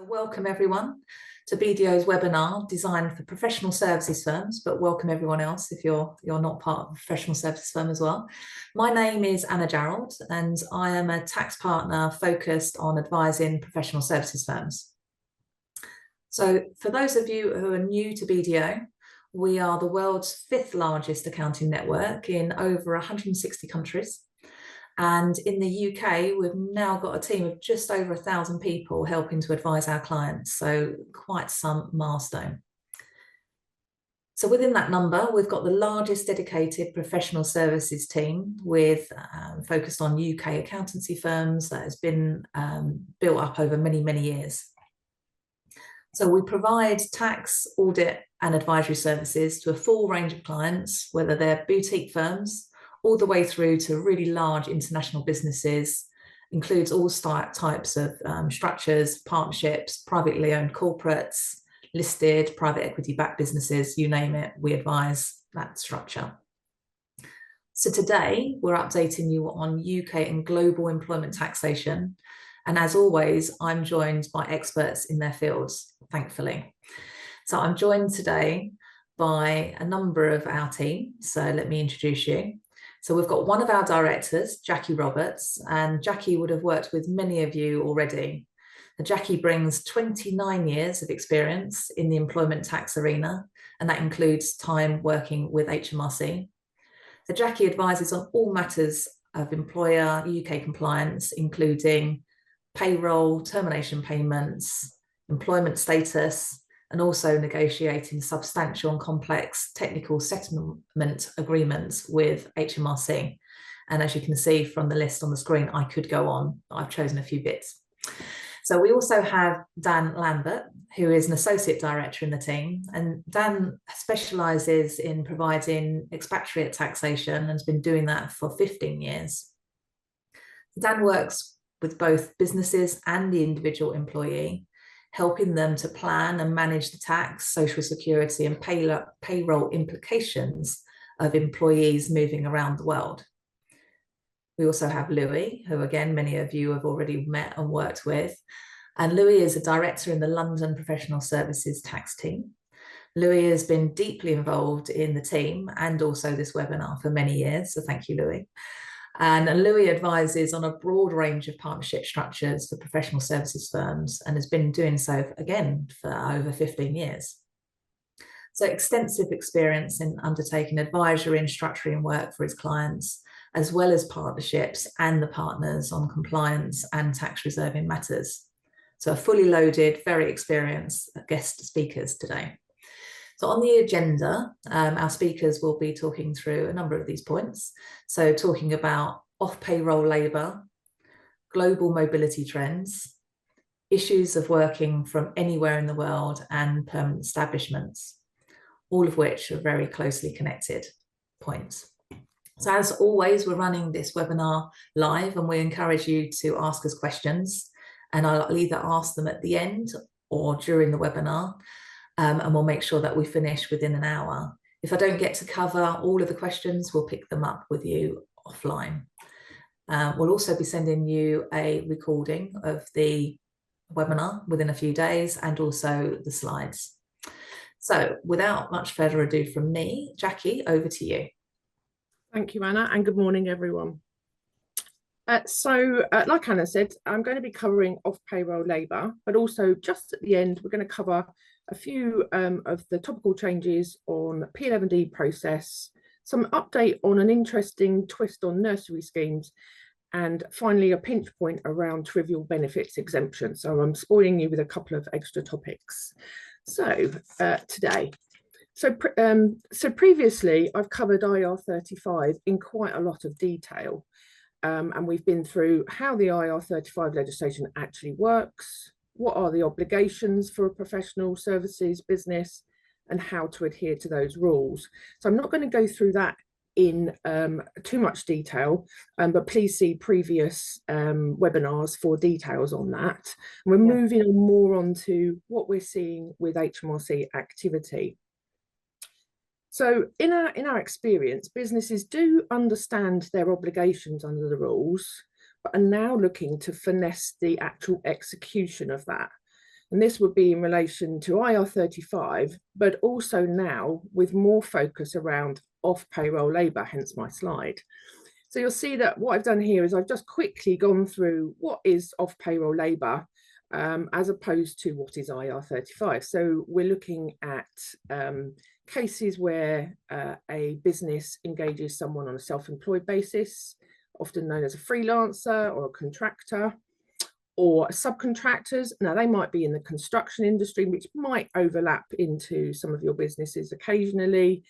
Welcome everyone to BDO's webinar designed for professional services firms, but welcome everyone else if you're not part of a professional services firm as well. My name is Anna Jarrold and I am a tax partner focused on advising professional services firms. So for those of you who are new to BDO, we are the world's 5th largest accounting network in over 160 countries. And in the UK, we've now got a team of just over 1,000 people helping to advise our clients. So quite some milestone. So within that number, we've got the largest dedicated professional services team with focused on UK accountancy firms that has been built up over many, many years. So we provide tax, audit and advisory services to a full range of clients, whether they're boutique firms, all the way through to really large international businesses, includes all types of structures, partnerships, privately owned corporates, listed, private equity-backed businesses, you name it, we advise that structure. So today, we're updating you on UK and global employment taxation. And as always, I'm joined by experts in their fields, thankfully. So I'm joined today by a number of our team. So let me introduce you. So we've got one of our directors, Jackie Roberts, and Jackie would have worked with many of you already. Jackie brings 29 years of experience in the employment tax arena, and that includes time working with HMRC. So Jackie advises on all matters of employer UK compliance, including payroll, termination payments, employment status, and also negotiating substantial and complex technical settlement agreements with HMRC. And as you can see from the list on the screen, I could go on, but I've chosen a few bits. So we also have Dan Lambert, who is an associate director in the team. And Dan specialises in providing expatriate taxation and has been doing that for 15 years. Dan works with both businesses and the individual employee, helping them to plan and manage the tax, social security and payroll implications of employees moving around the world. We also have Louis, who again, many of you have already met and worked with. And Louis is a director in the London Professional Services tax team. Louis has been deeply involved in the team and also this webinar for many years, so thank you, Louis. And Louis advises on a broad range of partnership structures for professional services firms and has been doing so again for over 15 years. So extensive experience in undertaking advisory and structuring work for his clients, as well as partnerships and the partners on compliance and tax reserving matters. So a fully loaded, very experienced guest speakers today. So on the agenda, our speakers will be talking through a number of these points. So talking about off-payroll labour, global mobility trends, issues of working from anywhere in the world and permanent establishments, all of which are very closely connected points. So as always, we're running this webinar live and we encourage you to ask us questions, and I'll either ask them at the end or during the webinar. And we'll make sure that we finish within an hour. If I don't get to cover all of the questions, we'll pick them up with you offline. We'll also be sending you a recording of the webinar within a few days and also the slides. So without much further ado from me, Jackie, over to you. Thank you, Anna, and good morning, everyone. Like Anna said, I'm going to be covering off-payroll labour, but also just at the end, we're going to cover a few of the topical changes on P11D process, some update on an interesting twist on nursery schemes, and finally a pinch point around trivial benefits exemption. So I'm spoiling you with a couple of extra topics. So today. So previously I've covered IR35 in quite a lot of detail. And we've been through how the IR35 legislation actually works, what are the obligations for a professional services business, and how to adhere to those rules. So I'm not going to go through that in too much detail, but please see previous webinars for details on that. And we're moving on more onto what we're seeing with HMRC activity. So in our experience, businesses do understand their obligations under the rules, but are now looking to finesse the actual execution of that. And this would be in relation to IR35, but also now with more focus around off-payroll labour, hence my slide. So you'll see that what I've done here is I've just quickly gone through what is off-payroll labour as opposed to what is IR35. So we're looking at cases where a business engages someone on a self-employed basis, often known as a freelancer or a contractor, or subcontractors. Now, they might be in the construction industry, which might overlap into some of your businesses occasionally.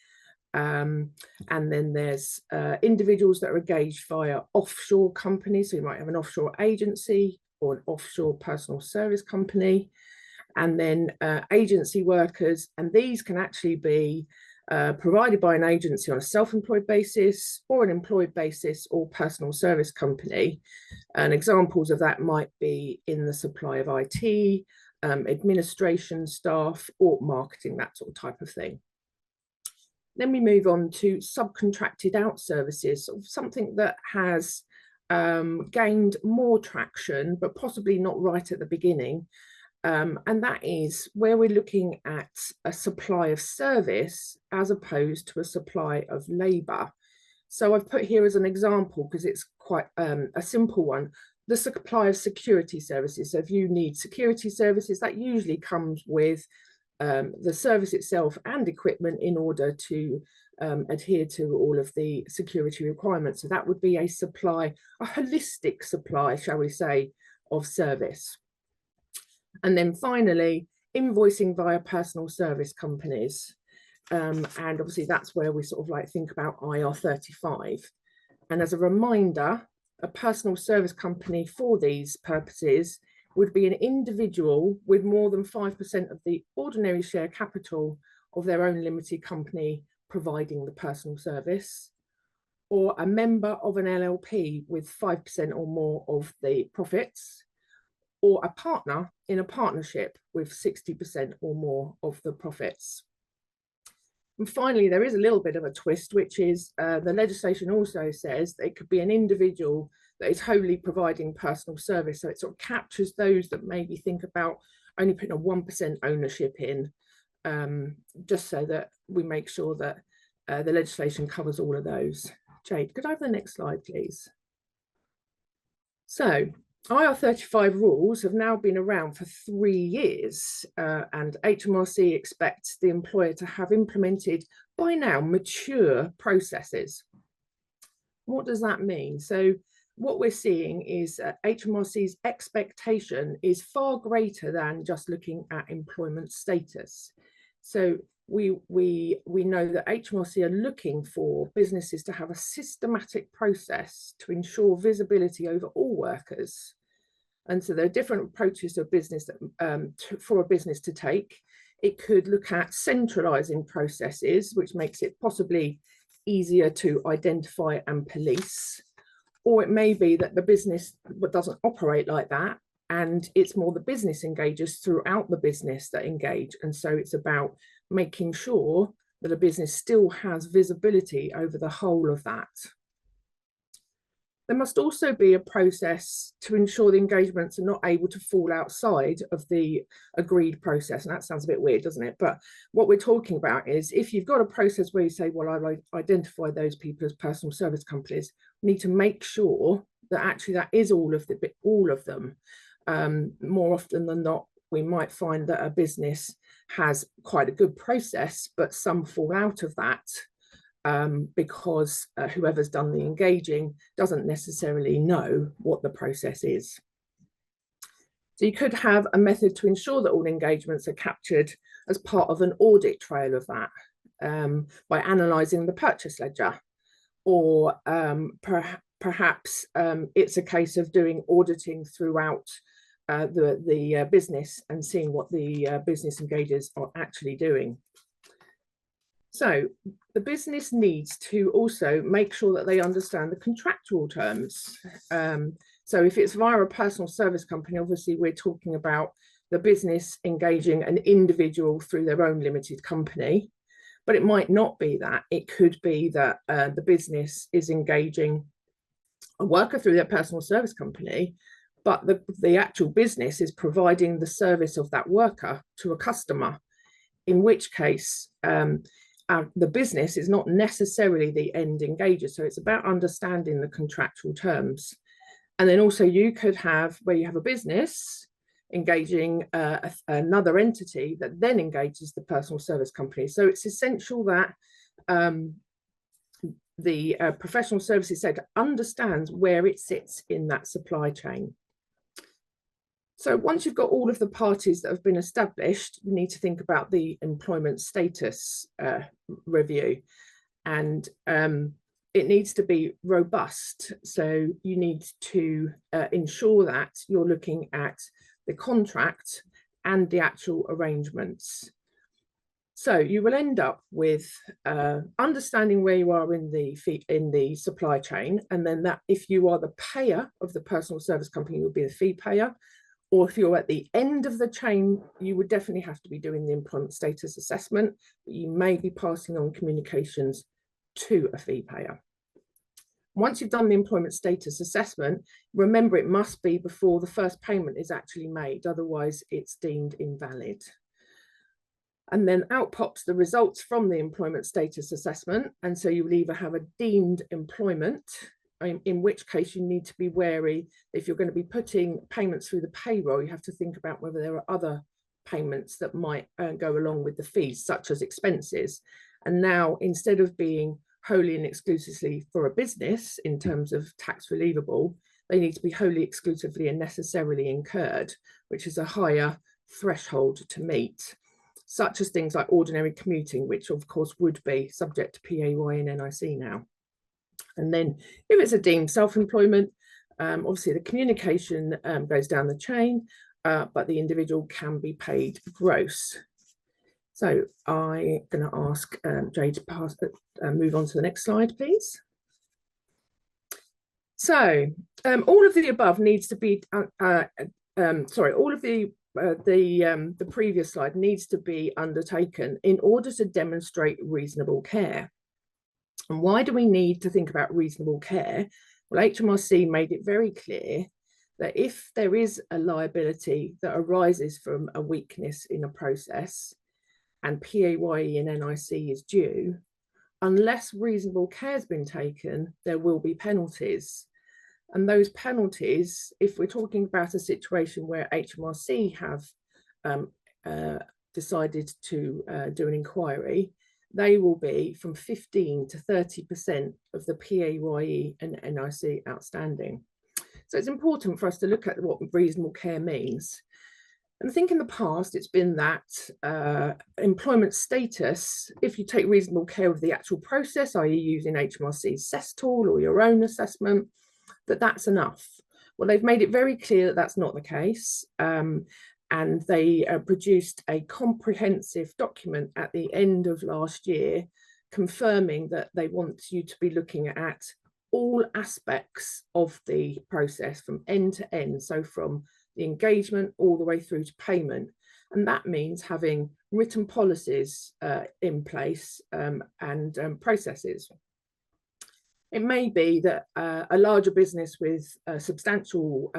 And then there's individuals that are engaged via offshore companies. So you might have an offshore agency or an offshore personal service company. And then agency workers, and these can actually be provided by an agency on a self-employed basis or an employed basis or personal service company. And examples of that might be in the supply of IT, administration staff, or marketing, that sort of type of thing. Then we move on to subcontracted out services, something that has gained more traction, but possibly not right at the beginning. And that is where we're looking at a supply of service as opposed to a supply of labour. So I've put here as an example, because it's quite a simple one, the supply of security services. So if you need security services, that usually comes with the service itself and equipment in order to adhere to all of the security requirements. So that would be a supply, a holistic supply, shall we say, of service. And then finally, invoicing via personal service companies. And obviously that's where we sort of like think about IR35. And as a reminder, a personal service company for these purposes would be an individual with more than 5% of the ordinary share capital of their own limited company providing the personal service, or a member of an LLP with 5% or more of the profits, or a partner in a partnership with 60% or more of the profits. And finally, there is a little bit of a twist, which is the legislation also says that it could be an individual that is wholly providing personal service. So it sort of captures those that maybe think about only putting a 1% ownership in, just so that we make sure that the legislation covers all of those. Jade, could I have the next slide, please? So IR35 rules have now been around for 3 years, and HMRC expects the employer to have implemented by now mature processes. What does that mean? So what we're seeing is HMRC's expectation is far greater than just looking at employment status. So we know that HMRC are looking for businesses to have a systematic process to ensure visibility over all workers. And so there are different approaches to a business that, for a business to take. It could look at centralizing processes, which makes it possibly easier to identify and police. Or it may be that the business doesn't operate like that, and it's more the business engagers throughout the business that engage. And so it's about making sure that a business still has visibility over the whole of that. There must also be a process to ensure the engagements are not able to fall outside of the agreed process. And that sounds a bit weird, doesn't it? But what we're talking about is if you've got a process where you say, well, I've identified those people as personal service companies, we need to make sure that actually that is all of them. More often than not, we might find that a business has quite a good process, but some fall out of that because whoever's done the engaging doesn't necessarily know what the process is. So you could have a method to ensure that all engagements are captured as part of an audit trail of that by analysing the purchase ledger, or perhaps it's a case of doing auditing throughout the business and seeing what the business engagers are actually doing. So the business needs to also make sure that they understand the contractual terms. So if it's via a personal service company, obviously we're talking about the business engaging an individual through their own limited company, but it might not be that. It could be that the business is engaging a worker through their personal service company, but the actual business is providing the service of that worker to a customer, in which case the business is not necessarily the end engager. So it's about understanding the contractual terms. And then also you could have where you have a business engaging another entity that then engages the personal service company. So it's essential that the professional services sector understands where it sits in that supply chain. So once you've got all of the parties that have been established, you need to think about the employment status review, and it needs to be robust. So you need to ensure that you're looking at the contract and the actual arrangements. So you will end up with understanding where you are in the supply chain, and then that if you are the payer of the personal service company, you'll be the fee payer. Or if you're at the end of the chain, you would definitely have to be doing the employment status assessment, but you may be passing on communications to a fee payer. Once you've done the employment status assessment, remember it must be before the first payment is actually made, otherwise it's deemed invalid. And then out pops the results from the employment status assessment. And so you will either have a deemed employment, in which case you need to be wary. If you're going to be putting payments through the payroll, you have to think about whether there are other payments that might go along with the fees, such as expenses. And now, instead of being wholly and exclusively for a business in terms of tax relievable, they need to be wholly exclusively and necessarily incurred, which is a higher threshold to meet, such as things like ordinary commuting, which of course would be subject to PAY and NIC now. And then if it's a deemed self-employment, obviously the communication goes down the chain, but the individual can be paid gross. So I'm going to ask Jay to move on to the next slide, please. So all of the above needs to be, all of the previous slide needs to be undertaken in order to demonstrate reasonable care. And why do we need to think about reasonable care? Well, HMRC made it very clear that if there is a liability that arises from a weakness in a process and PAYE and NIC is due, unless reasonable care has been taken, there will be penalties. And those penalties, if we're talking about a situation where HMRC have decided to do an inquiry, they will be from 15 to 30% of the PAYE and NIC outstanding. So it's important for us to look at what reasonable care means. And I think in the past, it's been that employment status, if you take reasonable care of the actual process, i.e. using HMRC's CES tool or your own assessment, that's enough. Well, they've made it very clear that that's not the case. And they produced a comprehensive document at the end of last year, confirming that they want you to be looking at all aspects of the process from end to end. So from the engagement all the way through to payment. And that means having written policies in place and processes. It may be that a larger business with a substantial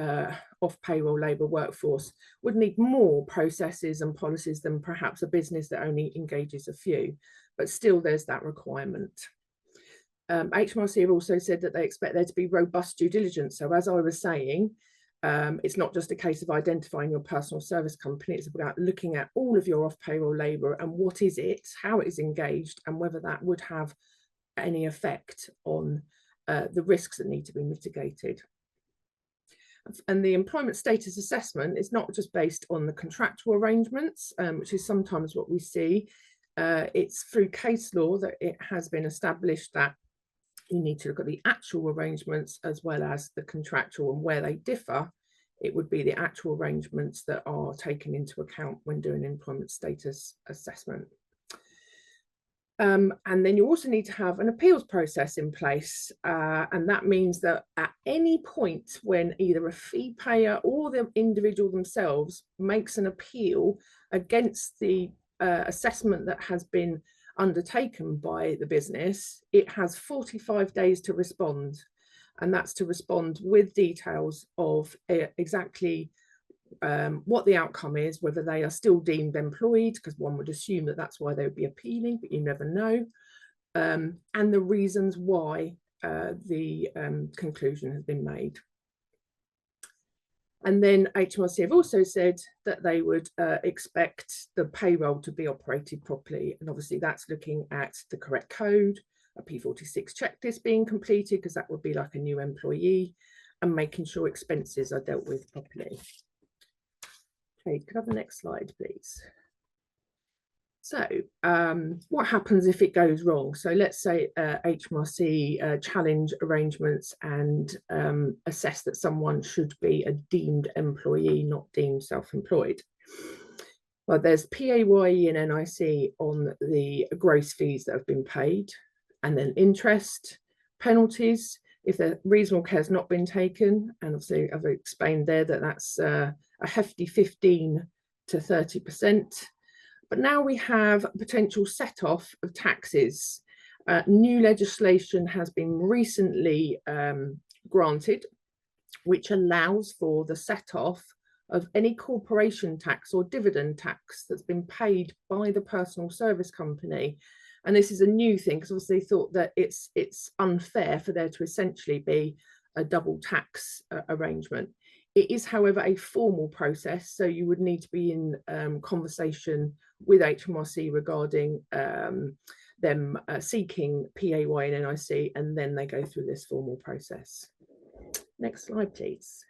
off-payroll labour workforce would need more processes and policies than perhaps a business that only engages a few, but still there's that requirement. HMRC have also said that they expect there to be robust due diligence. So as I was saying, it's not just a case of identifying your personal service company, it's about looking at all of your off-payroll labour and what is it, how it is engaged, and whether that would have any effect on the risks that need to be mitigated. And the employment status assessment is not just based on the contractual arrangements, which is sometimes what we see. It's through case law that it has been established that you need to look at the actual arrangements as well as the contractual, and where they differ, it would be the actual arrangements that are taken into account when doing employment status assessment. And then you also need to have an appeals process in place. And that means that at any point when either a fee payer or the individual themselves makes an appeal against the assessment that has been undertaken by the business, it has 45 days to respond. and that's to respond with details of exactly what the outcome is, whether they are still deemed employed, because one would assume that that's why they would be appealing, but you never know, and the reasons why the conclusion has been made. And then HMRC have also said that they would expect the payroll to be operated properly. And obviously that's looking at the correct code, a P46 checklist being completed, because that would be like a new employee, and making sure expenses are dealt with properly. Okay, could I have the next slide, please? So what happens if it goes wrong? So let's say HMRC challenge arrangements and assess that someone should be a deemed employee, not deemed self-employed. Well, there's PAYE and NIC on the gross fees that have been paid, and then interest, penalties, if the reasonable care has not been taken, and obviously I've explained there that that's a hefty 15 to 30%. But now we have a potential set-off of taxes. New legislation has been recently granted, which allows for the set-off of any corporation tax or dividend tax that's been paid by the personal service company. And this is a new thing, because obviously they thought that it's unfair for there to essentially be a double tax arrangement. It is, however, a formal process, so you would need to be in conversation with HMRC regarding them seeking PAY and NIC, and then they go through this formal process. Next slide, please.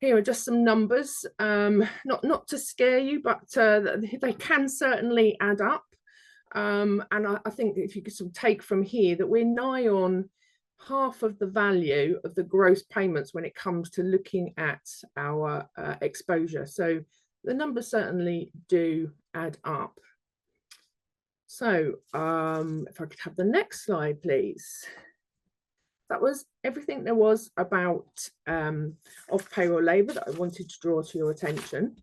Here are just some numbers, not to scare you, but they can certainly add up. And I think if you could sort of take from here that we're nigh on half of the value of the gross payments when it comes to looking at our exposure. So the numbers certainly do add up. So if I could have the next slide, please. That was everything there was about off-payroll labour that I wanted to draw to your attention.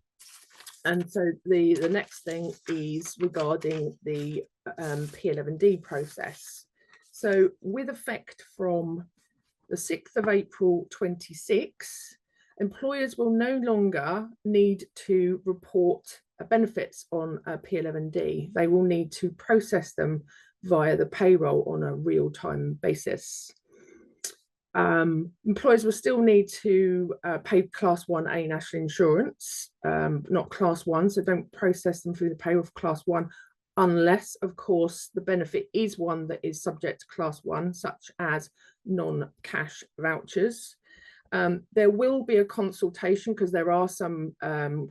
And so the next thing is regarding the P11D process. So with effect from the 6th of April 26, employers will no longer need to report benefits on P11D. They will need to process them via the payroll on a real-time basis. Employers will still need to pay Class 1A national insurance, not Class 1, so don't process them through the payroll for Class 1, unless, of course, the benefit is one that is subject to Class 1, such as non-cash vouchers. There will be a consultation because there are some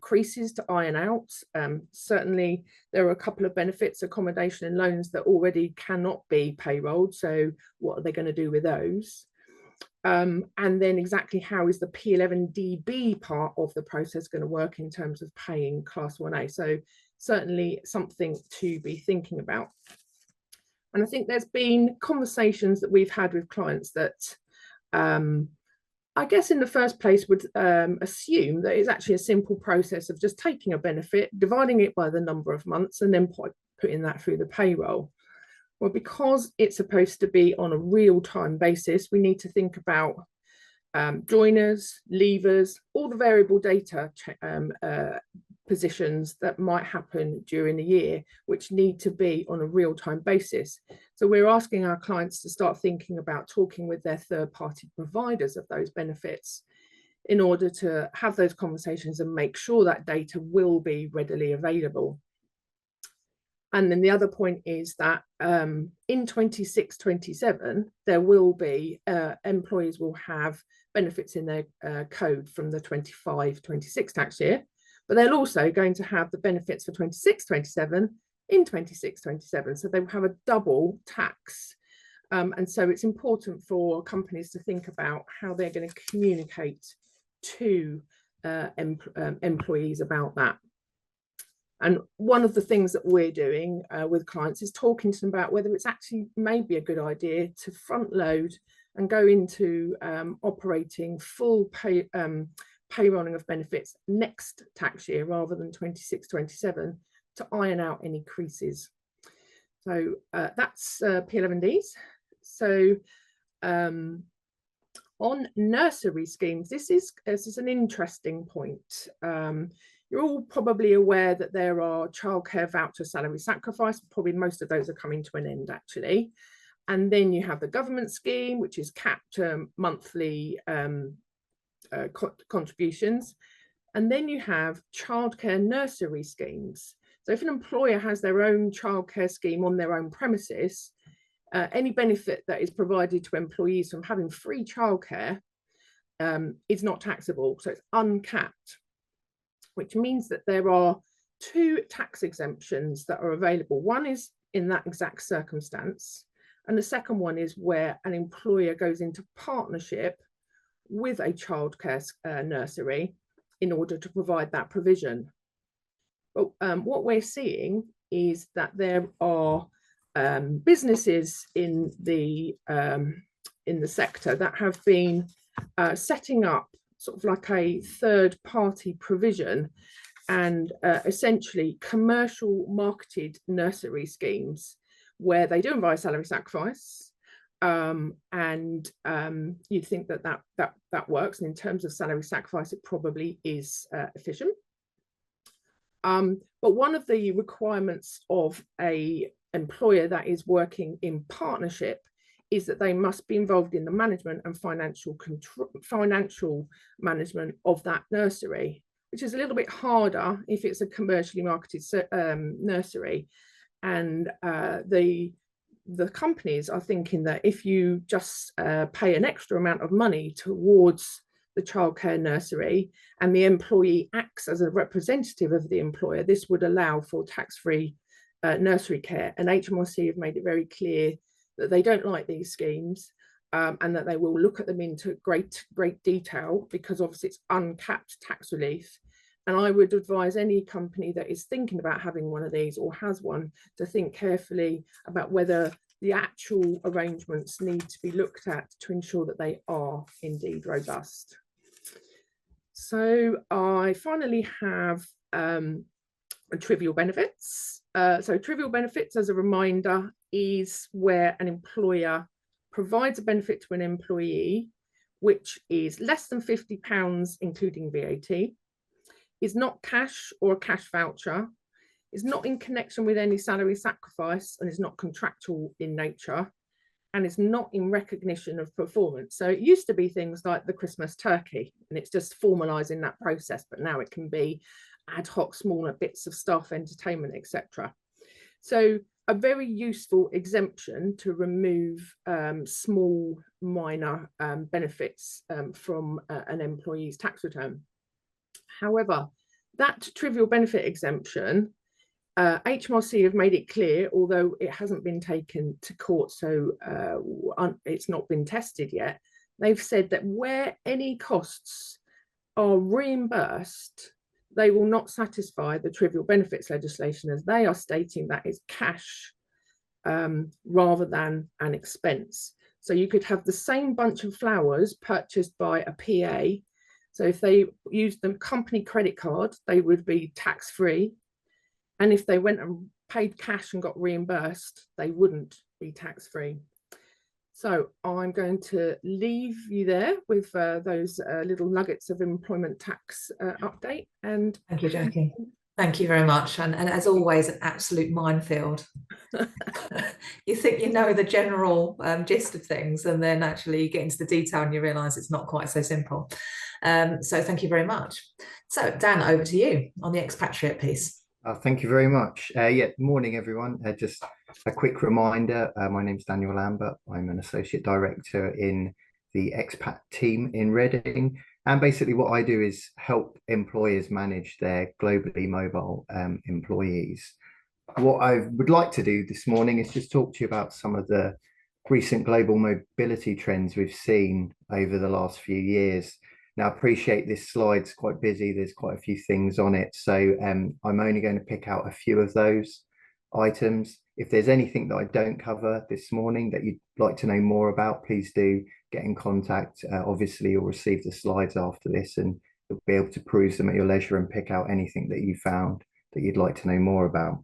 creases to iron out. Certainly, there are a couple of benefits, accommodation and loans, that already cannot be payrolled. So what are they going to do with those? And then exactly how is the P11DB part of the process going to work in terms of paying Class 1A? So certainly something to be thinking about. And I think there's been conversations that we've had with clients that I guess in the first place would assume that it's actually a simple process of just taking a benefit, dividing it by the number of months, and then putting that through the payroll. Well, because it's supposed to be on a real-time basis, we need to think about joiners, leavers, all the variable data positions that might happen during the year, which need to be on a real-time basis. So we're asking our clients to start thinking about talking with their third-party providers of those benefits in order to have those conversations and make sure that data will be readily available. And then the other point is that in 26-27, there will be, employees will have benefits in their code from the 25-26 tax year, but they're also going to have the benefits for 26-27 in 26-27. So they will have a double tax. And so it's important for companies to think about how they're going to communicate to employees about that. And one of the things that we're doing with clients is talking to them about whether it's actually maybe a good idea to front load and go into operating full payrolling of benefits next tax year rather than 26-27 to iron out any creases. So that's P11Ds. So on nursery schemes, this is an interesting point. You're all probably aware that there are childcare voucher salary sacrifice. Probably most of those are coming to an end, actually. And then you have the government scheme, which is capped monthly contributions. And then you have childcare nursery schemes. So if an employer has their own childcare scheme on their own premises, any benefit that is provided to employees from having free childcare is not taxable. So it's uncapped, which means that there are two tax exemptions that are available. One is in that exact circumstance, and the second one is where an employer goes into partnership with a childcare nursery in order to provide that provision. But what we're seeing is that there are businesses in the sector that have been setting up sort of like a third-party provision and essentially commercial marketed nursery schemes where they do invite salary sacrifice, and you'd think that works, and in terms of salary sacrifice it probably is efficient. But one of the requirements of a employer that is working in partnership is that they must be involved in the management and financial management of that nursery, which is a little bit harder if it's a commercially marketed nursery. And the companies are thinking that if you just pay an extra amount of money towards the childcare nursery and the employee acts as a representative of the employer, this would allow for tax-free nursery care. And HMRC have made it very clear that they don't like these schemes, and that they will look at them into great detail, because obviously it's uncapped tax relief. And I would advise any company that is thinking about having one of these or has one to think carefully about whether the actual arrangements need to be looked at to ensure that they are indeed robust. So I finally have trivial benefits. So trivial benefits, as a reminder, is where an employer provides a benefit to an employee which is less than £50 including VAT, is not cash or a cash voucher, is not in connection with any salary sacrifice, and is not contractual in nature, and is not in recognition of performance. So it used to be things like the Christmas turkey, and it's just formalising that process, but now it can be ad hoc smaller bits of staff entertainment, etc. So a very useful exemption to remove small minor benefits from an employee's tax return. However, that trivial benefit exemption, HMRC have made it clear, although it hasn't been taken to court, so it's not been tested yet, they've said that where any costs are reimbursed, they will not satisfy the trivial benefits legislation, as they are stating that is cash rather than an expense. So you could have the same bunch of flowers purchased by a PA. So if they used the company credit card, they would be tax-free. And if they went and paid cash and got reimbursed, they wouldn't be tax-free. So I'm going to leave you there with those little nuggets of employment tax update. And thank you, Jackie. Thank you very much. And as always, an absolute minefield. You think you know the general gist of things, and then actually you get into the detail and you realise it's not quite so simple. So thank you very much. So Dan, over to you on the expatriate piece. Thank you very much. Morning, everyone. Just a quick reminder, my name is Daniel Lambert. I'm an Associate Director in the expat team in Reading. And basically what I do is help employers manage their globally mobile employees. What I would like to do this morning is just talk to you about some of the recent global mobility trends we've seen over the last few years. Now, I appreciate this slide's quite busy. There's quite a few things on it. So I'm only going to pick out a few of those items. If there's anything that I don't cover this morning that you'd like to know more about, please do get in contact. Obviously, you'll receive the slides after this and you'll be able to peruse them at your leisure and pick out anything that you found that you'd like to know more about.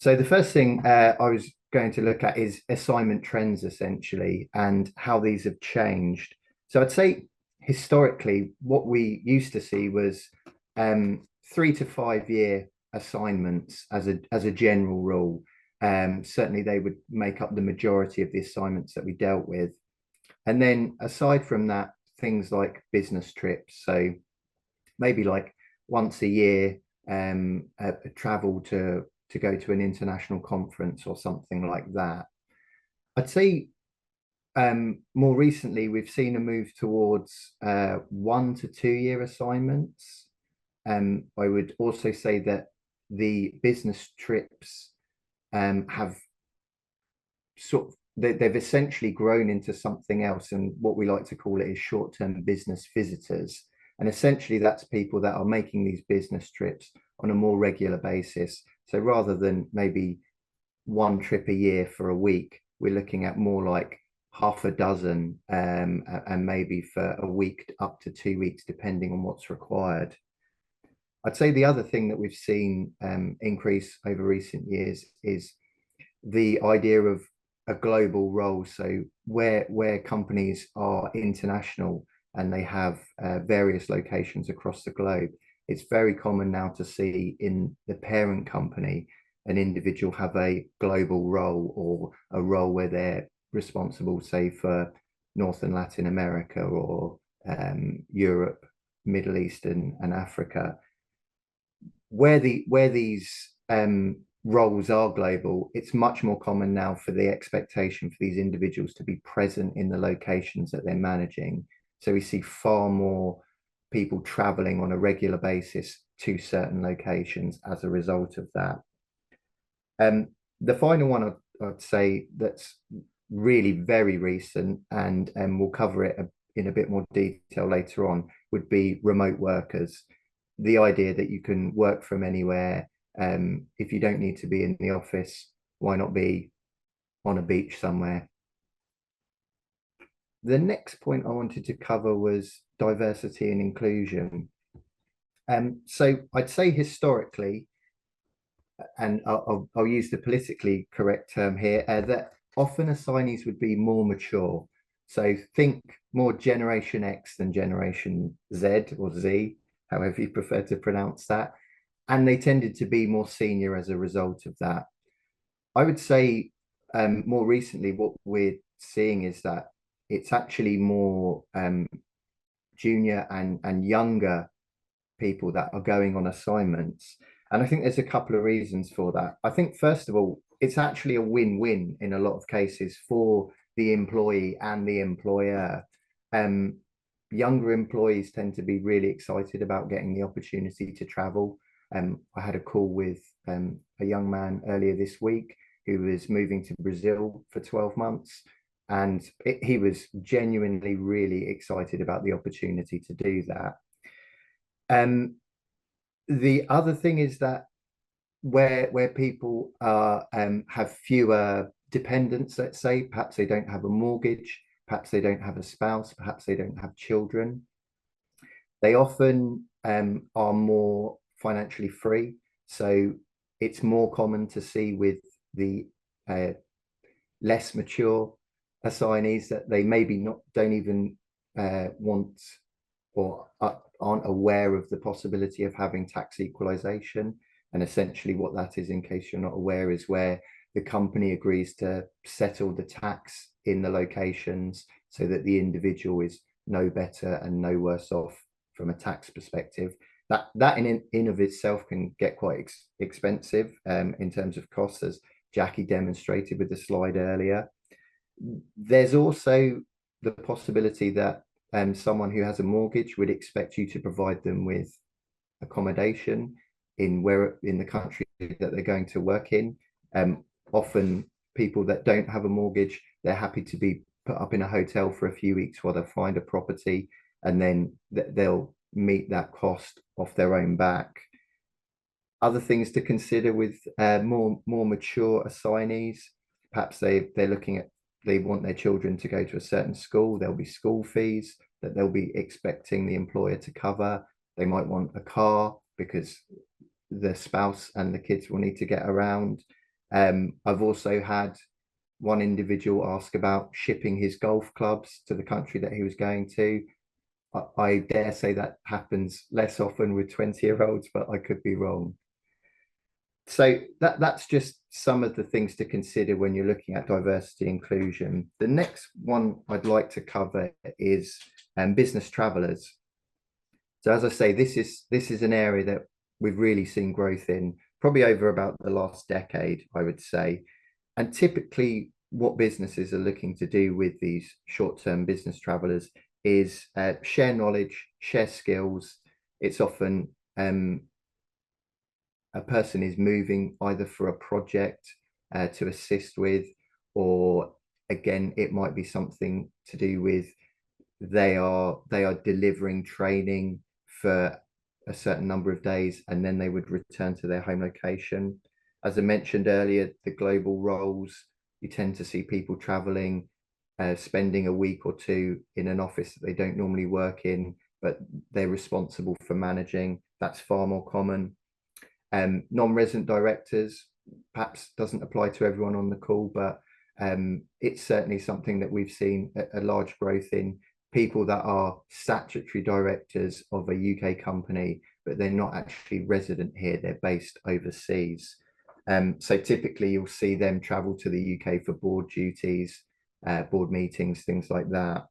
So the first thing I was going to look at is assignment trends essentially and how these have changed. So I'd say historically, what we used to see was 3 to 5 year assignments as a general rule. Certainly they would make up the majority of the assignments that we dealt with. And then aside from that, things like business trips. So maybe like once a year, a travel to go to an international conference or something like that. I'd say more recently we've seen a move towards 1 to 2 year assignments. I would also say that the business trips have sort of they've essentially grown into something else, and what we like to call it is short-term business visitors. And essentially that's people that are making these business trips on a more regular basis. So rather than maybe 1 trip a year for a week, we're looking at more like half a dozen, and maybe for a week up to 2 weeks, depending on what's required. I'd say the other thing that we've seen increase over recent years is the idea of a global role. So where companies are international and they have various locations across the globe, it's very common now to see in the parent company an individual have a global role, or a role where they're responsible, say, for North and Latin America, or Europe, Middle East and Africa. Where these roles are global, it's much more common now for the expectation for these individuals to be present in the locations that they're managing. So we see far more people traveling on a regular basis to certain locations as a result of that. The final one I'd say that's really very recent, and we'll cover it in a bit more detail later on, would be remote workers. The idea that you can work from anywhere. If you don't need to be in the office, why not be on a beach somewhere? The next point I wanted to cover was diversity and inclusion. So I'd say historically, and I'll use the politically correct term here, that often assignees would be more mature. So think more Generation X than Generation Z or Z, however you prefer to pronounce that. And they tended to be more senior as a result of that. I would say more recently, what we're seeing is that it's actually more junior and younger people that are going on assignments. And I think there's a couple of reasons for that. I think, first of all, it's actually a win-win in a lot of cases for the employee and the employer. Younger employees tend to be really excited about getting the opportunity to travel. I had a call with a young man earlier this week who was moving to Brazil for 12 months. And he was genuinely really excited about the opportunity to do that. The other thing is that where people are have fewer dependents, let's say, perhaps they don't have a mortgage, perhaps they don't have a spouse, perhaps they don't have children, they often are more financially free. So it's more common to see with the less mature assignees that they maybe don't even want or aren't aware of the possibility of having tax equalization. And essentially what that is, in case you're not aware, is where the company agrees to settle the tax in the locations so that the individual is no better and no worse off from a tax perspective. That in of itself can get quite expensive in terms of costs, as Jackie demonstrated with the slide earlier. There's also the possibility that someone who has a mortgage would expect you to provide them with accommodation in the country that they're going to work in. Often people that don't have a mortgage, they're happy to be put up in a hotel for a few weeks while they find a property, and then they'll meet that cost off their own back. Other things to consider with more mature assignees, perhaps they're looking at, they want their children to go to a certain school. There'll be school fees that they'll be expecting the employer to cover. They might want a car because the spouse and the kids will need to get around. I've also had one individual ask about shipping his golf clubs to the country that he was going to. I dare say that happens less often with 20-year-olds, but I could be wrong. So that's just some of the things to consider when you're looking at diversity inclusion. The next one I'd like to cover is business travelers. So as I say, this is an area that we've really seen growth in, probably over about the last decade, I would say. And typically what businesses are looking to do with these short-term business travelers is share knowledge, share skills. It's often a person is moving either for a project to assist with, or again, it might be something to do with they are delivering training for a certain number of days, and then they would return to their home location. As I mentioned earlier, the global roles, you tend to see people traveling, spending a week or two in an office that they don't normally work in, but they're responsible for managing. That's far more common. Non-resident directors perhaps doesn't apply to everyone on the call, but it's certainly something that we've seen a large growth in. People that are statutory directors of a UK company, but they're not actually resident here, they're based overseas. So typically you'll see them travel to the UK for board duties, board meetings, things like that.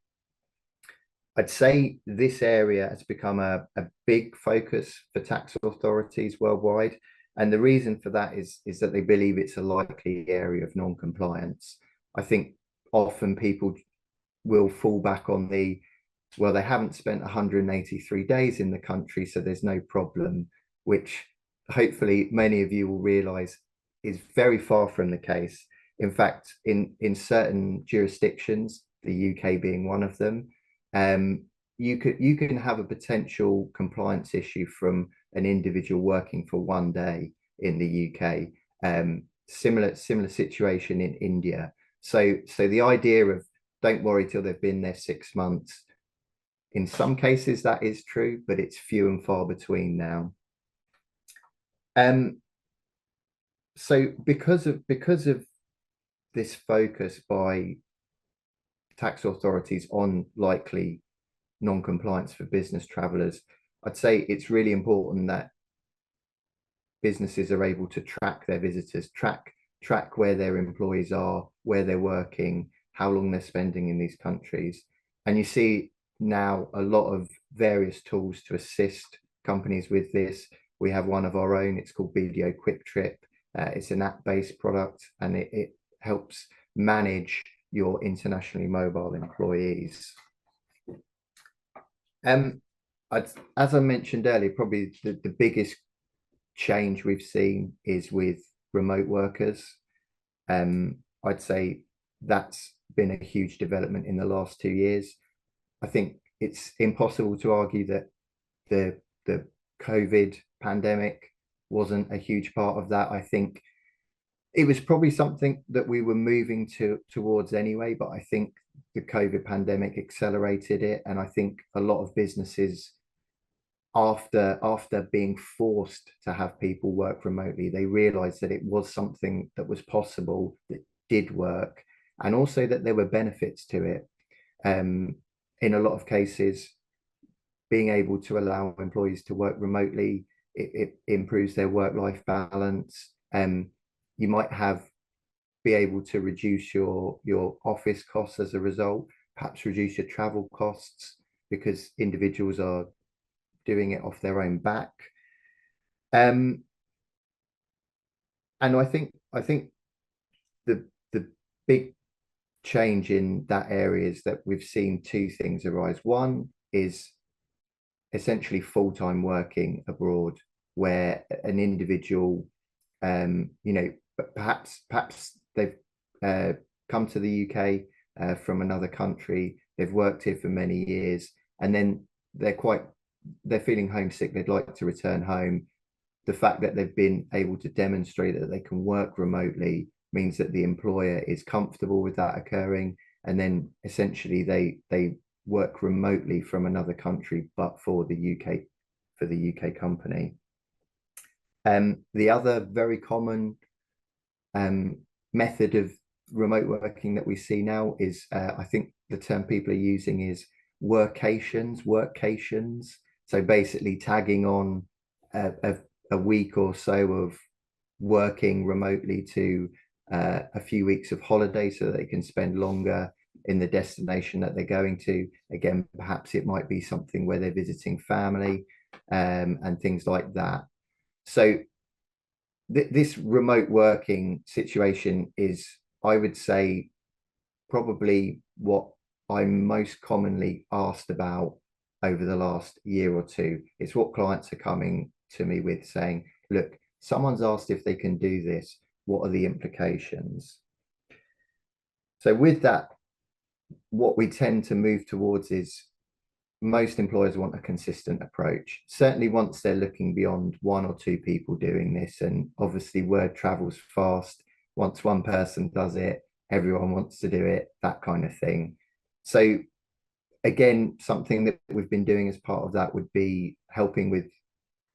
I'd say this area has become a big focus for tax authorities worldwide. And the reason for that is that they believe it's a likely area of non-compliance. I think often people will fall back on well, they haven't spent 183 days in the country, so there's no problem, which hopefully many of you will realize is very far from the case. In fact, in certain jurisdictions, the UK being one of them, you can have a potential compliance issue from an individual working for one day in the UK. Similar situation in India. So the idea of don't worry till they've been there 6 months, in some cases that is true, but it's few and far between now. So because of this focus by tax authorities on likely non-compliance for business travelers, I'd say it's really important that businesses are able to track their visitors, track where their employees are, where they're working, how long they're spending in these countries. And you see now a lot of various tools to assist companies with this. We have one of our own, it's called BDO Quick Trip. It's an app-based product, and it helps manage your internationally mobile employees. As I mentioned earlier, probably the biggest change we've seen is with remote workers. I'd say that's been a huge development in the last 2 years. I think it's impossible to argue that the COVID pandemic wasn't a huge part of that. I think it was probably something that we were moving towards anyway, but I think the COVID pandemic accelerated it. And I think a lot of businesses, after being forced to have people work remotely, they realized that it was something that was possible, that did work, and also that there were benefits to it. In a lot of cases, being able to allow employees to work remotely, it improves their work-life balance. You might be able to reduce your office costs as a result, perhaps reduce your travel costs because individuals are doing it off their own back. And I think the big change in that area is that we've seen two things arise. One is essentially full-time working abroad, where an individual, perhaps they've come to the UK from another country, they've worked here for many years, and then they're feeling homesick, they'd like to return home. The fact that they've been able to demonstrate that they can work remotely means that the employer is comfortable with that occurring, and then essentially they work remotely from another country, but for the UK company. The other very common method of remote working that we see now is, I think the term people are using is workations. So basically tagging on a week or so of working remotely to a few weeks of holiday so that they can spend longer in the destination that they're going to. Again, perhaps it might be something where they're visiting family and things like that. So this remote working situation is, I would say, probably what I'm most commonly asked about over the last year or two. It's what clients are coming to me with, saying, look, someone's asked if they can do this. What are the implications? So with that, what we tend to move towards is most employers want a consistent approach. Certainly once they're looking beyond one or two people doing this, and obviously word travels fast. Once one person does it, everyone wants to do it, that kind of thing. So again, something that we've been doing as part of that would be helping with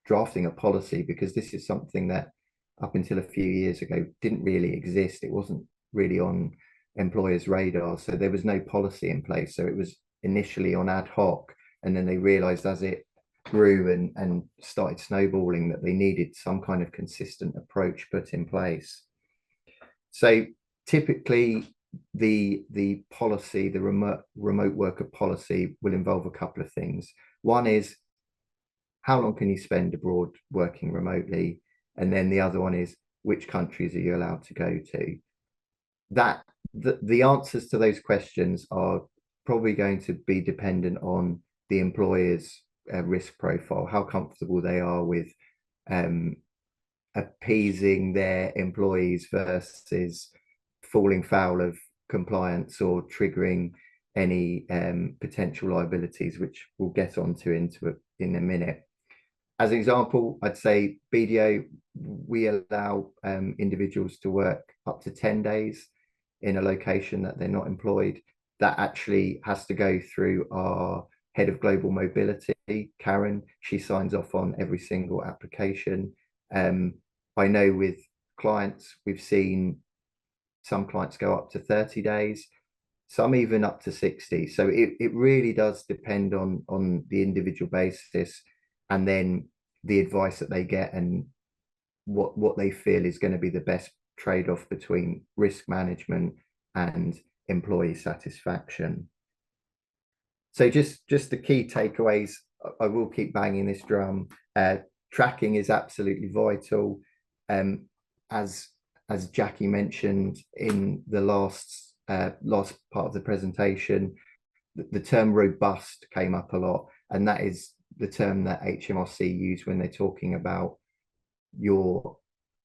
drafting a policy, because this is something that up until a few years ago didn't really exist. It wasn't really on employers' radar. So there was no policy in place. So it was initially on ad hoc, and then they realized as it grew and started snowballing that they needed some kind of consistent approach put in place. So typically the policy, the remote worker policy, will involve a couple of things. One is, how long can you spend abroad working remotely? And then the other one is, which countries are you allowed to go to? The answers to those questions are probably going to be dependent on the employer's risk profile, how comfortable they are with appeasing their employees versus falling foul of compliance or triggering any potential liabilities, which we'll get onto in a minute. As an example, I'd say BDO, we allow individuals to work up to 10 days in a location that they're not employed. That actually has to go through our head of global mobility, Karen. She signs off on every single application. I know with clients, we've seen some clients go up to 30 days, some even up to 60. So it really does depend on the individual basis, and then the advice that they get and what they feel is going to be the best trade-off between risk management and employee satisfaction. So just the key takeaways, I will keep banging this drum. Tracking is absolutely vital. As Jackie mentioned in the last part of the presentation, the term robust came up a lot, and that is the term that HMRC use when they're talking about your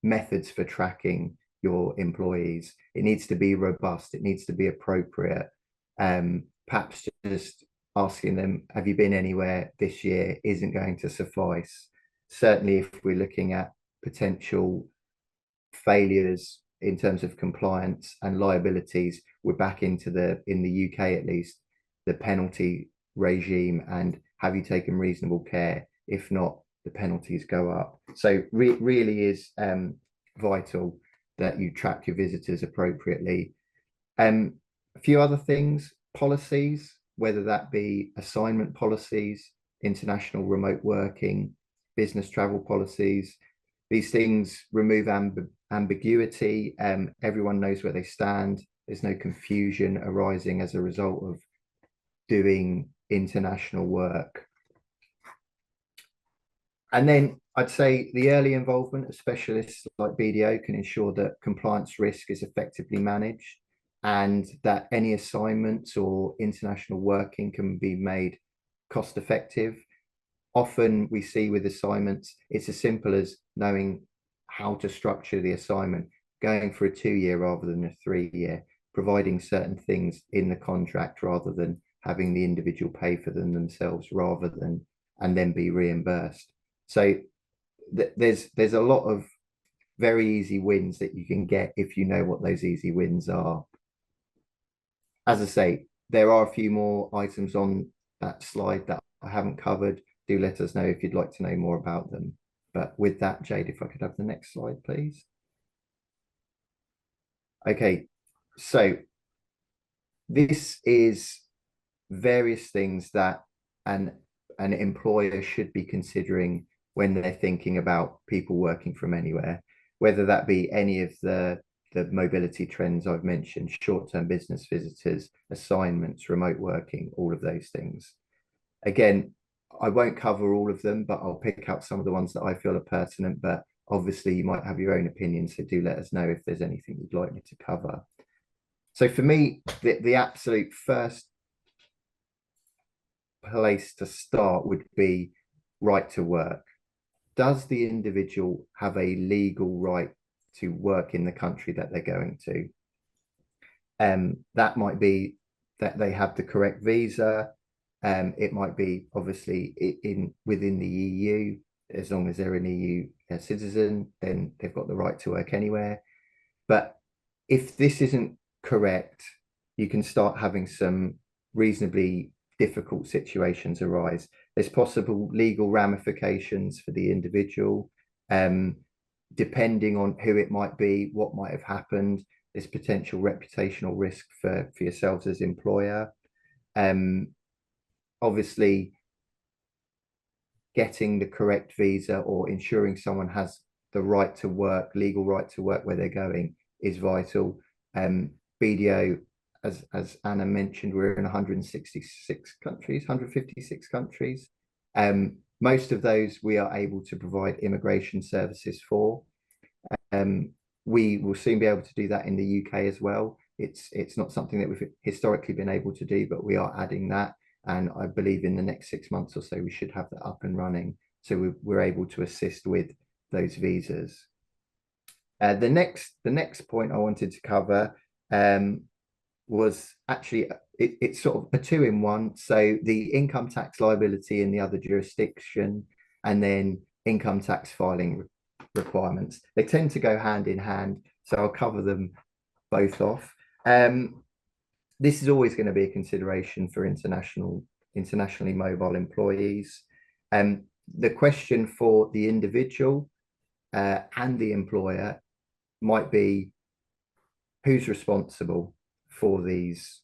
methods for tracking your employees. It needs to be robust. It needs to be appropriate. Perhaps just asking them, have you been anywhere this year, isn't going to suffice. Certainly if we're looking at potential failures in terms of compliance and liabilities, we're back into in the UK at least, the penalty regime, and have you taken reasonable care? If not, the penalties go up. So really is vital that you track your visitors appropriately. A few other things, policies, whether that be assignment policies, international remote working, business travel policies. These things remove ambiguity. Everyone knows where they stand. There's no confusion arising as a result of doing international work. And then I'd say the early involvement of specialists like BDO can ensure that compliance risk is effectively managed, and that any assignments or international working can be made cost effective. Often we see with assignments, it's as simple as knowing how to structure the assignment, going for a 2-year rather than a 3-year, providing certain things in the contract rather than having the individual pay for them themselves and then be reimbursed. So there's a lot of very easy wins that you can get if you know what those easy wins are. As I say, there are a few more items on that slide that I haven't covered. Do let us know if you'd like to know more about them. But with that, Jade, if I could have the next slide, please. Okay, so this is various things that an employer should be considering when they're thinking about people working from anywhere, whether that be any of the mobility trends I've mentioned, short-term business visitors, assignments, remote working, all of those things. Again, I won't cover all of them, but I'll pick out some of the ones that I feel are pertinent, but obviously you might have your own opinions, so do let us know if there's anything you'd like me to cover. So for me, the absolute first place to start would be right to work. Does the individual have a legal right to work in the country that they're going to? That might be that they have the correct visa. It might be obviously within the EU, as long as they're an EU citizen, then they've got the right to work anywhere. But if this isn't correct, you can start having some reasonably difficult situations arise. There's possible legal ramifications for the individual, depending on who it might be, what might have happened. There's potential reputational risk for yourselves as employer. Obviously, getting the correct visa or ensuring someone has the right to work, legal right to work where they're going is vital. BDO, as Anna mentioned, we're in 166 countries, 156 countries. Most of those we are able to provide immigration services for. We will soon be able to do that in the UK as well. It's not something that we've historically been able to do, but we are adding that. And I believe in the next 6 months or so, we should have that up and running. So we're able to assist with those visas. The next point I wanted to cover was actually, it's sort of a two-in-one. So the income tax liability in the other jurisdiction, and then income tax filing requirements. They tend to go hand in hand. So I'll cover them both off. This is always going to be a consideration for internationally mobile employees. The question for the individual and the employer might be, who's responsible for these,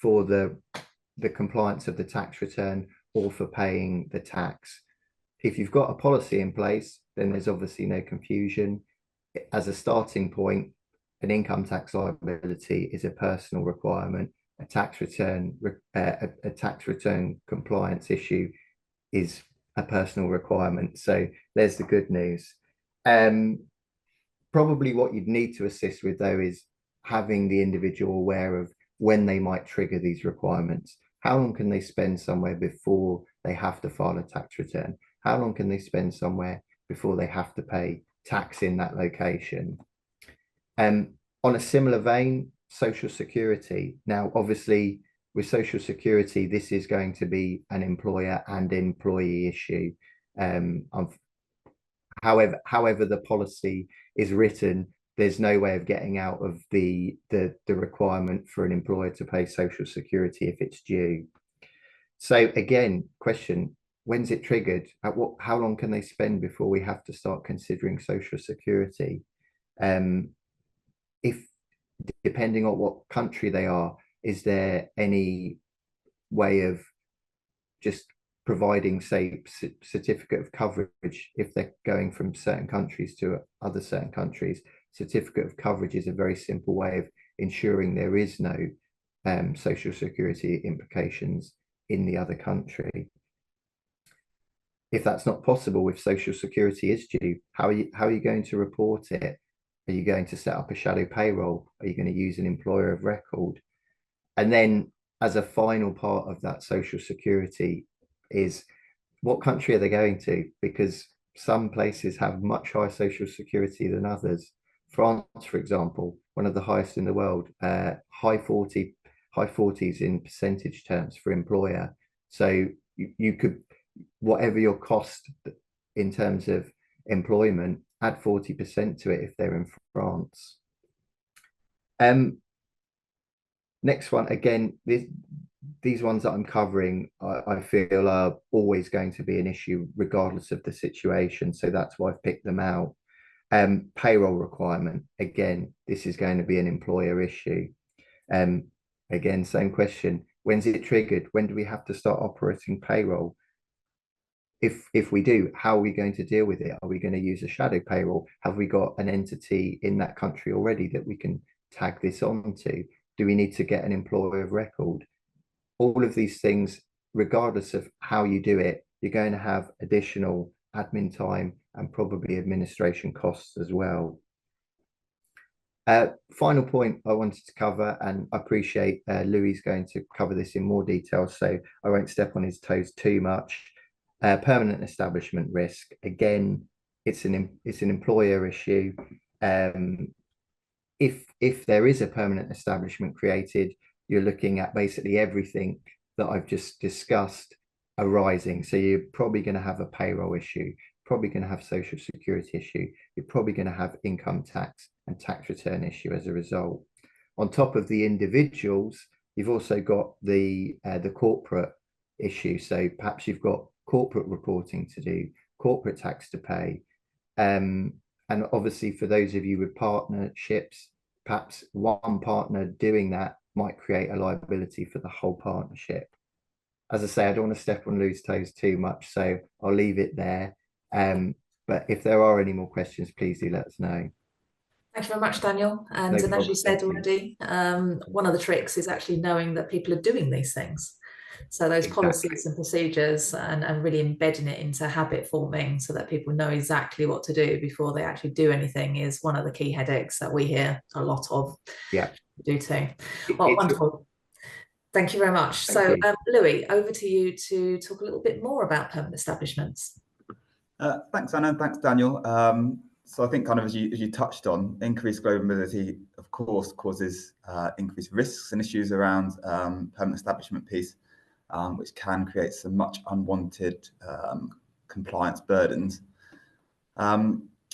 for the compliance of the tax return or for paying the tax? If you've got a policy in place, then there's obviously no confusion. As a starting point, an income tax liability is a personal requirement. A tax return compliance issue is a personal requirement. So there's the good news. Probably what you'd need to assist with, though, is having the individual aware of when they might trigger these requirements. How long can they spend somewhere before they have to file a tax return? How long can they spend somewhere before they have to pay tax in that location? On a similar vein, Social Security. Now, obviously, with Social Security, this is going to be an employer and employee issue. However the policy is written, there's no way of getting out of the requirement for an employer to pay Social Security if it's due. So again, question, when's it triggered? How long can they spend before we have to start considering Social Security? If, depending on what country they are, is there any way of just providing, say, certificate of coverage if they're going from certain countries to other certain countries? Certificate of coverage is a very simple way of ensuring there is no Social Security implications in the other country. If that's not possible, if Social Security is due, how are you going to report it? Are you going to set up a shadow payroll? Are you going to use an employer of record? And then as a final part of that Social Security is, what country are they going to? Because some places have much higher Social Security than others. France, for example, one of the highest in the world, high 40s in percentage terms for employer. So you could, whatever your cost in terms of employment, add 40% to it if they're in France. Next one, again, these ones that I'm covering, I feel are always going to be an issue regardless of the situation. So that's why I've picked them out. Payroll requirement. Again, this is going to be an employer issue. Again, same question. When's it triggered? When do we have to start operating payroll? If we do, how are we going to deal with it? Are we going to use a shadow payroll? Have we got an entity in that country already that we can tag this onto? Do we need to get an employer of record? All of these things, regardless of how you do it, you're going to have additional admin time and probably administration costs as well. Final point I wanted to cover, and I appreciate Louis is going to cover this in more detail, so I won't step on his toes too much. Permanent establishment risk. Again, it's an employer issue. If there is a permanent establishment created, you're looking at basically everything that I've just discussed arising. So you're probably going to have a payroll issue, probably going to have social security issue, you're probably going to have income tax and tax return issue as a result. On top of the individuals, you've also got the corporate issue. So perhaps you've got corporate reporting to do, corporate tax to pay. And obviously for those of you with partnerships, perhaps one partner doing that might create a liability for the whole partnership. As I say, I don't want to step on Lou's toes too much, so I'll leave it there. But if there are any more questions, please do let us know. Thank you very much, Daniel. And, No as you said problem. already, one of the tricks is actually knowing that people are doing these things. So those policies and procedures and really embedding it into habit forming so that people know exactly what to do before they actually do anything is one of the key headaches that we hear a lot of. Yeah. Do too. Well, wonderful. Thank you very much. So, Louis, over to you to talk a little bit more about permanent establishments. Thanks, Anna, and thanks, Daniel. So I think kind of as you touched on, increased global mobility, of course, causes increased risks and issues around permanent establishment piece, which can create some much unwanted compliance burdens.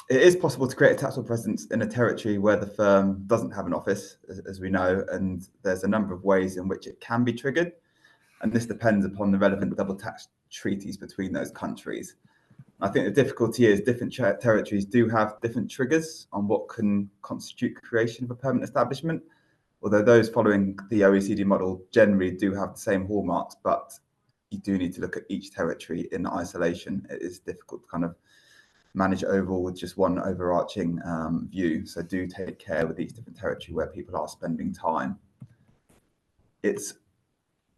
It is possible to create a taxable presence in a territory where the firm doesn't have an office, as we know, and there's a number of ways in which it can be triggered. And this depends upon the relevant double tax treaties between those countries. I think the difficulty is different territories do have different triggers on what can constitute creation of a permanent establishment, although those following the OECD model generally do have the same hallmarks, but you do need to look at each territory in isolation. It is difficult to kind of manage overall with just one overarching view. So do take care with each different territory where people are spending time. It's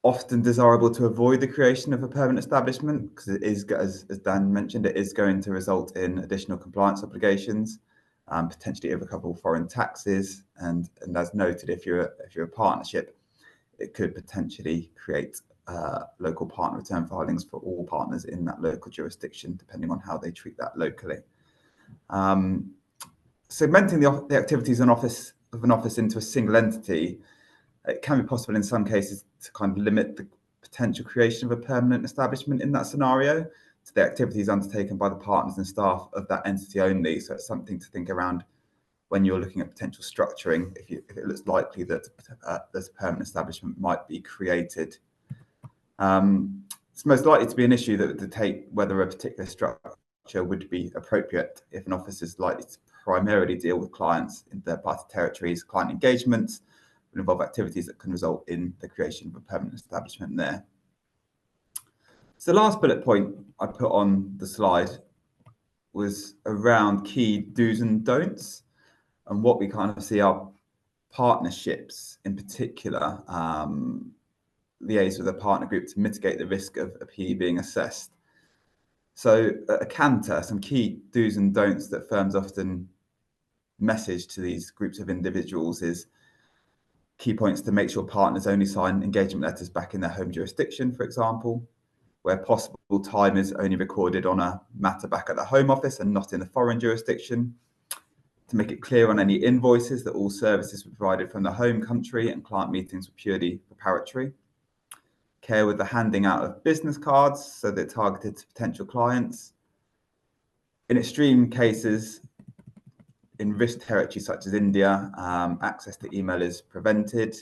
often desirable to avoid the creation of a permanent establishment because it is, as Dan mentioned, it is going to result in additional compliance obligations, potentially irrecoverable foreign taxes, and as noted, if you're a partnership, it could potentially create local partner return filings for all partners in that local jurisdiction, depending on how they treat that locally. Segmenting the activities of an office into a single entity, it can be possible in some cases to kind of limit the potential creation of a permanent establishment in that scenario to the activities undertaken by the partners and staff of that entity only. So it's something to think around when you're looking at potential structuring, if it looks likely that there's a permanent establishment might be created. It's most likely to be an issue that would dictate whether a particular structure would be appropriate if an office is likely to primarily deal with clients in third-party territories. Client engagements will involve activities that can result in the creation of a permanent establishment there. So the last bullet point I put on the slide was around key do's and don'ts and what we kind of see our partnerships in particular liaise with a partner group to mitigate the risk of a PE being assessed. So at Cantor, some key do's and don'ts that firms often message to these groups of individuals is key points to make sure partners only sign engagement letters back in their home jurisdiction, for example, where possible time is only recorded on a matter back at the home office and not in the foreign jurisdiction, to make it clear on any invoices that all services were provided from the home country and client meetings were purely preparatory, care with the handing out of business cards so they're targeted to potential clients. In extreme cases, in risk territories such as India, access to email is prevented.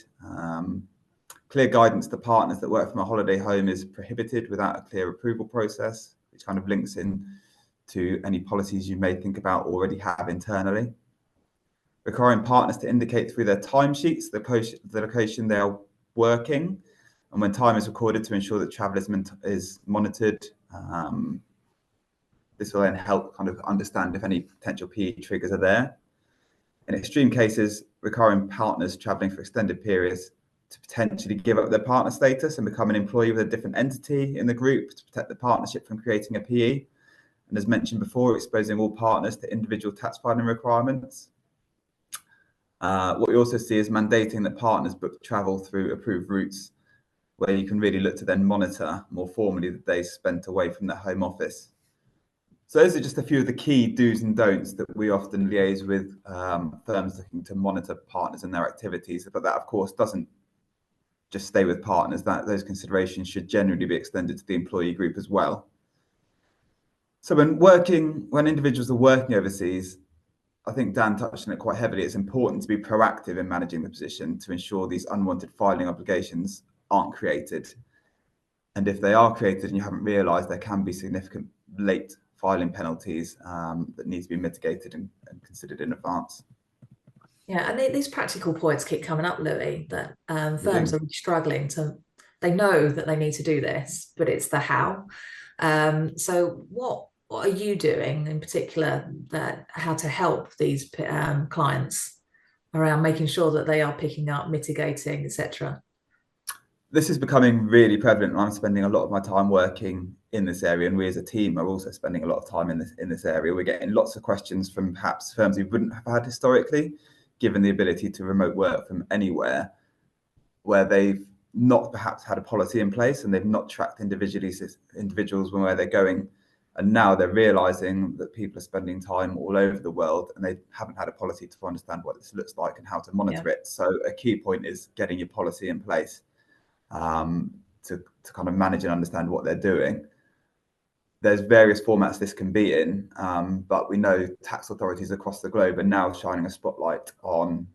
Clear guidance to partners that work from a holiday home is prohibited without a clear approval process, which kind of links in to any policies you may think about already have internally. Requiring partners to indicate through their timesheets the location they are working, and when time is recorded to ensure that travel is monitored. This will then help kind of understand if any potential PE triggers are there. In extreme cases, requiring partners traveling for extended periods to potentially give up their partner status and become an employee with a different entity in the group to protect the partnership from creating a PE. And as mentioned before, exposing all partners to individual tax filing requirements. What we also see is mandating that partners book travel through approved routes, where you can really look to then monitor more formally the days spent away from their home office. So those are just a few of the key do's and don'ts that we often liaise with firms looking to monitor partners and their activities. But that, of course, doesn't just stay with partners. That those considerations should generally be extended to the employee group as well. So when individuals are working overseas, I think Dan touched on it quite heavily. It's important to be proactive in managing the position to ensure these unwanted filing obligations aren't created. And if they are created and you haven't realised, there can be significant late filing penalties that need to be mitigated and considered in advance. Yeah, and these practical points keep coming up, Louis, that firms are really struggling to, they know that they need to do this, but it's the how. So what are you doing in particular, that how to help these clients around making sure that they are picking up, mitigating, etc.? This is becoming really prevalent, and I'm spending a lot of my time working in this area, and we as a team are also spending a lot of time in this area. We're getting lots of questions from perhaps firms we wouldn't have had historically, given the ability to remote work from anywhere, where they've not perhaps had a policy in place and they've not tracked individuals where they're going. And now they're realizing that people are spending time all over the world and they haven't had a policy to understand what this looks like and how to monitor it. So a key point is getting your policy in place to kind of manage and understand what they're doing. There's various formats this can be in, but we know tax authorities across the globe are now shining a spotlight on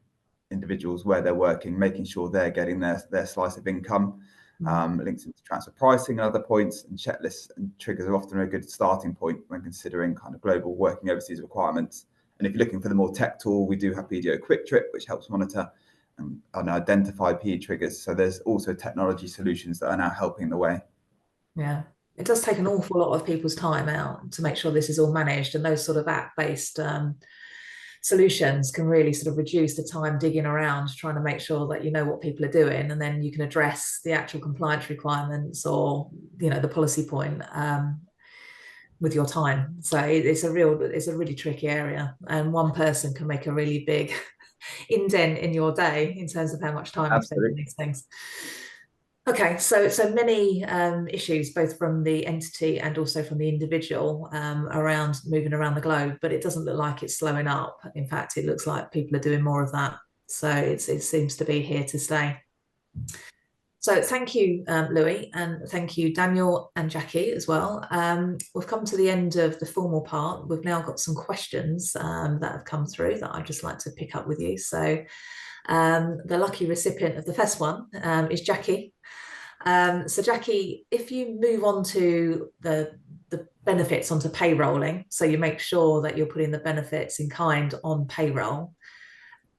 individuals where they're working, making sure they're getting their slice of income. Links into transfer pricing and other points, and checklists and triggers are often a good starting point when considering kind of global working overseas requirements. And if you're looking for the more tech tool, we do have BDO Quick Trip, which helps monitor and identify PE triggers. So there's also technology solutions that are now helping the way. Yeah, it does take an awful lot of people's time out to make sure this is all managed, and those sort of app-based solutions can really sort of reduce the time digging around trying to make sure that you know what people are doing, and then you can address the actual compliance requirements or the policy point with your time. So it's a really tricky area, and one person can make a really big indent in your day in terms of how much time you spend on these things. Okay, so many issues, both from the entity and also from the individual, around moving around the globe, but it doesn't look like it's slowing up. In fact, it looks like people are doing more of that. So it seems to be here to stay. So thank you, Louis, and thank you, Daniel and Jackie as well. We've come to the end of the formal part. We've now got some questions that have come through that I'd just like to pick up with you. So the lucky recipient of the first one is Jackie. So Jackie, if you move on to the benefits onto payrolling, so you make sure that you're putting the benefits in kind on payroll,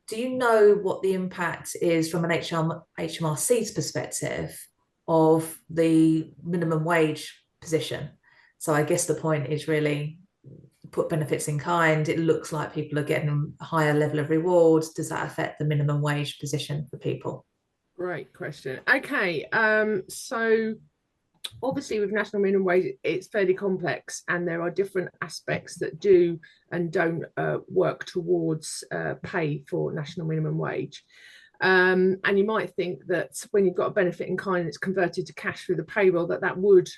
do you know what the impact is from an HMRC's perspective of the minimum wage position? So I guess the point is really put benefits in kind. It looks like people are getting a higher level of rewards. Does that affect the minimum wage position for people? Great question. Okay, so obviously with national minimum wage, it's fairly complex, and there are different aspects that do and don't work towards pay for national minimum wage. And you might think that when you've got a benefit in kind and it's converted to cash through the payroll, that would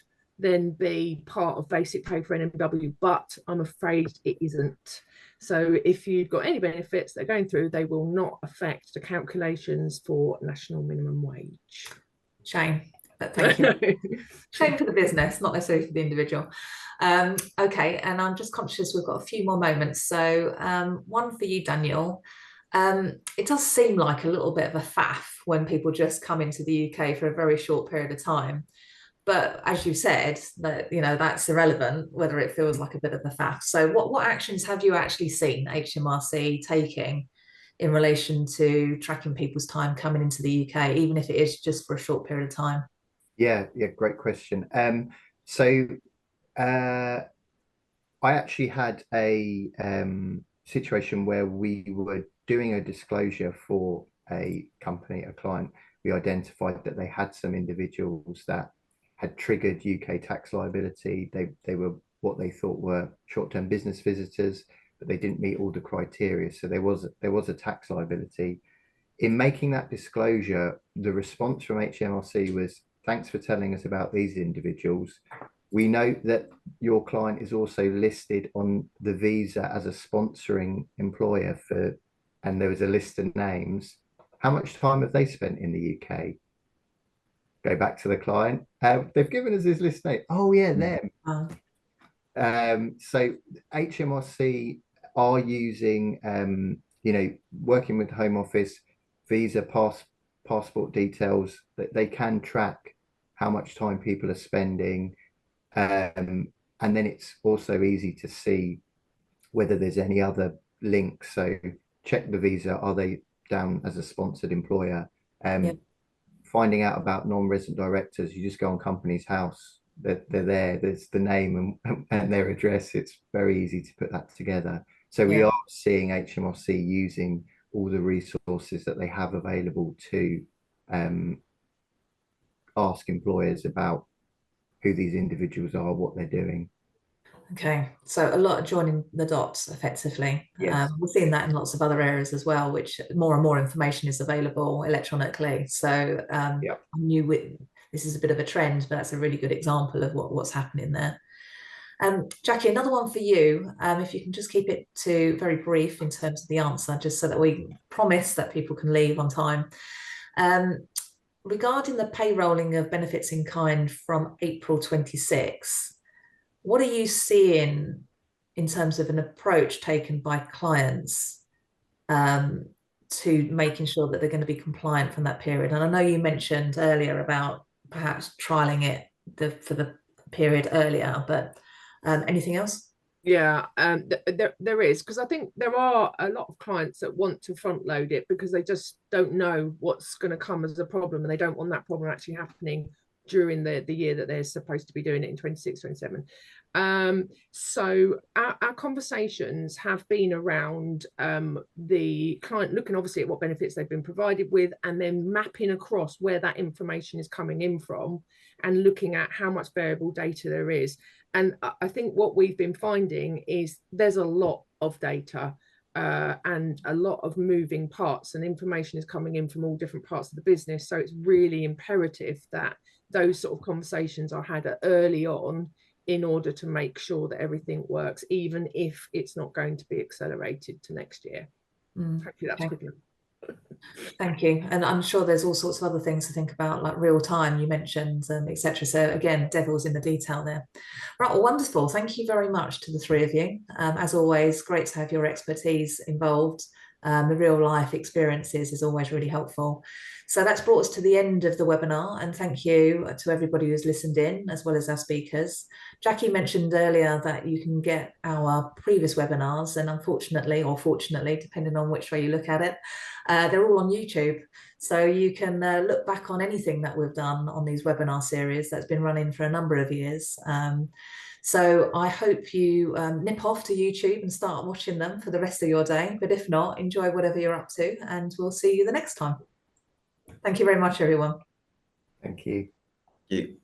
then be part of basic pay for NMW, but I'm afraid it isn't. So if you've got any benefits that are going through, they will not affect the calculations for national minimum wage. Shame, but thank you. Shame for the business, not necessarily for the individual. Okay, and I'm just conscious we've got a few more moments. So one for you, Daniel. It does seem like a little bit of a faff when people just come into the UK for a very short period of time. but as you said, that that's irrelevant whether it feels like a bit of a faff. So what actions have you actually seen HMRC taking in relation to tracking people's time coming into the UK, even if it is just for a short period of time? Yeah, great question. So I actually had a situation where we were doing a disclosure for a company, a client. We identified that they had some individuals that had triggered UK tax liability. They were what they thought were short-term business visitors, but they didn't meet all the criteria. So there was a tax liability. In making that disclosure, the response from HMRC was, thanks for telling us about these individuals. We note that your client is also listed on the visa as a sponsoring employer for, and there was a list of names. How much time have they spent in the UK? Go back to the client. They've given us this list name. Oh yeah, them. So HMRC are using, working with the Home Office, visa passport details, that they can track how much time people are spending. And then it's also easy to see whether there's any other links. So check the visa, are they down as a sponsored employer? Finding out about non-resident directors, you just go on Companies House, they're there, there's the name and their address. It's very easy to put that together. So we are seeing HMRC using all the resources that they have available to ask employers about who these individuals are, what they're doing. Okay, so a lot of joining the dots effectively. Yes. We're seeing that in lots of other areas as well, which more and more information is available electronically. So I knew this is a bit of a trend, but that's a really good example of what's happening there. Jackie, another one for you, if you can just keep it to very brief in terms of the answer, just so that we promise that people can leave on time. Regarding the payrolling of benefits in kind from April 26, what are you seeing in terms of an approach taken by clients to making sure that they're going to be compliant from that period? And I know you mentioned earlier about perhaps trialing it for the period earlier, but anything else? Yeah, there is, because I think there are a lot of clients that want to front load it because they just don't know what's going to come as a problem, and they don't want that problem actually happening during the year that they're supposed to be doing it in 26, 27. So our conversations have been around the client looking obviously at what benefits they've been provided with, and then mapping across where that information is coming in from and looking at how much variable data there is. And I think what we've been finding is there's a lot of data and a lot of moving parts, and information is coming in from all different parts of the business. So it's really imperative that those sort of conversations are had early on in order to make sure that everything works, even if it's not going to be accelerated to next year. Hopefully that's quick enough. Thank you. And I'm sure there's all sorts of other things to think about, like real time you mentioned, etc. So again, devil's in the detail there. Right, well, wonderful. Thank you very much to the three of you. As always, great to have your expertise involved. The real life experiences is always really helpful. So that's brought us to the end of the webinar, and thank you to everybody who's listened in, as well as our speakers. Jackie mentioned earlier that you can get our previous webinars, and unfortunately, or fortunately, depending on which way you look at it, they're all on YouTube. So you can look back on anything that we've done on these webinar series that's been running for a number of years. So I hope you nip off to YouTube and start watching them for the rest of your day. But if not, enjoy whatever you're up to, and we'll see you the next time. Thank you very much, everyone. Thank you. Thank you.